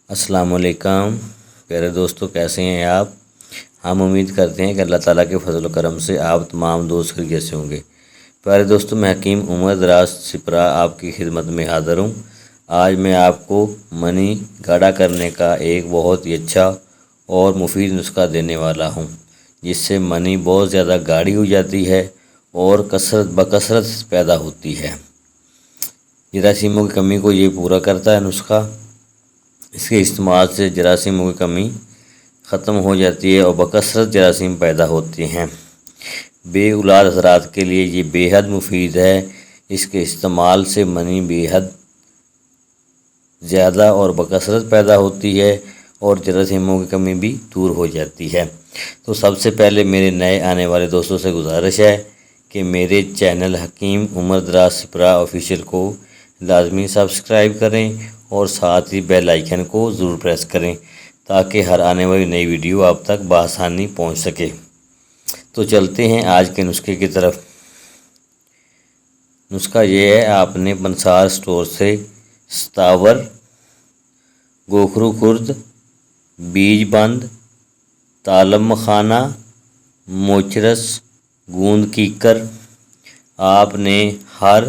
السلام علیکم پیارے دوستو، کیسے ہیں آپ؟ ہم امید کرتے ہیں کہ اللہ تعالیٰ کے فضل و کرم سے آپ تمام دوست خیریت سے ہوں گے۔ پیارے دوستو، میں حکیم عمر دراز سپرا آپ کی خدمت میں حاضر ہوں۔ آج میں آپ کو منی گاڑھا کرنے کا ایک بہت ہی اچھا اور مفید نسخہ دینے والا ہوں، جس سے منی بہت زیادہ گاڑھی ہو جاتی ہے اور کثرت پیدا ہوتی ہے۔ جراثیموں کی کمی کو یہ پورا کرتا ہے نسخہ۔ اس کے استعمال سے جراثیموں کی کمی ختم ہو جاتی ہے اور بکثرت جراثیم پیدا ہوتے ہیں۔ بے اولاد حضرات کے لیے یہ بے حد مفید ہے۔ اس کے استعمال سے منی بے حد زیادہ اور بکثرت پیدا ہوتی ہے اور جراثیموں کی کمی بھی دور ہو جاتی ہے۔ تو سب سے پہلے میرے نئے آنے والے دوستوں سے گزارش ہے کہ میرے چینل حکیم عمر دراز سپرا آفیشیل کو لازمی سبسکرائب کریں اور ساتھ ہی بیل آئیکن کو ضرور پریس کریں تاکہ ہر آنے والی نئی ویڈیو آپ تک بآسانی پہنچ سکے۔ تو چلتے ہیں آج کے نسخے کی طرف۔ نسخہ یہ ہے، آپ نے پنسار اسٹور سے ستاور، گوکھرو خرد، بیج بند، تالم مکھانا، موچرس، گوند کیکر، آپ نے ہر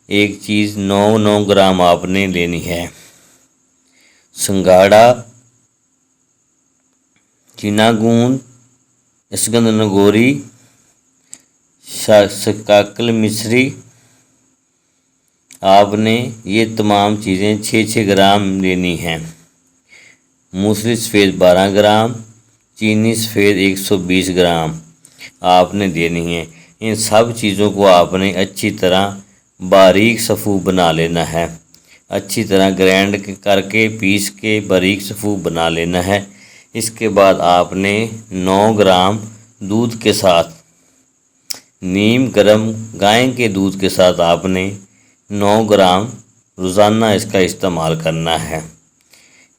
ایک چیز 9 گرام آپ نے لینی ہے۔ سنگھاڑا، چنا گوند، اسگند نگوری، شکاکل مصری، آپ نے یہ تمام چیزیں 6 گرام لینی ہیں۔ موسلی سفید 12 گرام، چینی سفید 120 گرام آپ نے لینی ہے۔ ان سب چیزوں کو آپ نے اچھی طرح باریک صفو بنا لینا ہے، اچھی طرح گرائنڈ کر کے پیس کے باریک صفو بنا لینا ہے۔ اس کے بعد آپ نے 9 گرام دودھ کے ساتھ، نیم گرم گائے کے دودھ کے ساتھ آپ نے 9 گرام روزانہ اس کا استعمال کرنا ہے۔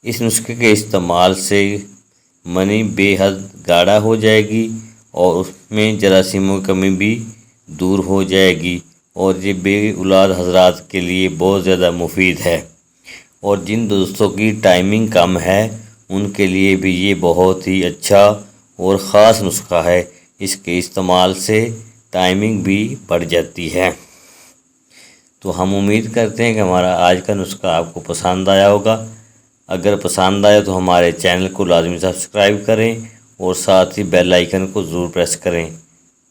اس نسخے کے استعمال سے منی بے حد گاڑھا ہو جائے گی اور اس میں جراثیموں کی کمی بھی دور ہو جائے گی اور یہ بے اولاد حضرات کے لیے بہت زیادہ مفید ہے۔ اور جن دوستوں کی ٹائمنگ کم ہے ان کے لیے بھی یہ بہت ہی اچھا اور خاص نسخہ ہے۔ اس کے استعمال سے ٹائمنگ بھی بڑھ جاتی ہے۔ تو ہم امید کرتے ہیں کہ ہمارا آج کا نسخہ آپ کو پسند آیا ہوگا۔ اگر پسند آیا تو ہمارے چینل کو لازمی سبسکرائب کریں اور ساتھ ہی بیل آئیکن کو ضرور پریس کریں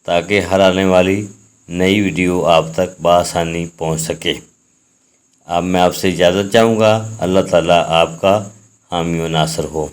تاکہ ہر آنے والی نئی ویڈیو آپ تک بآسانی پہنچ سکے۔ اب میں آپ سے اجازت چاہوں گا۔ اللہ تعالیٰ آپ کا حامی و ناصر ہو۔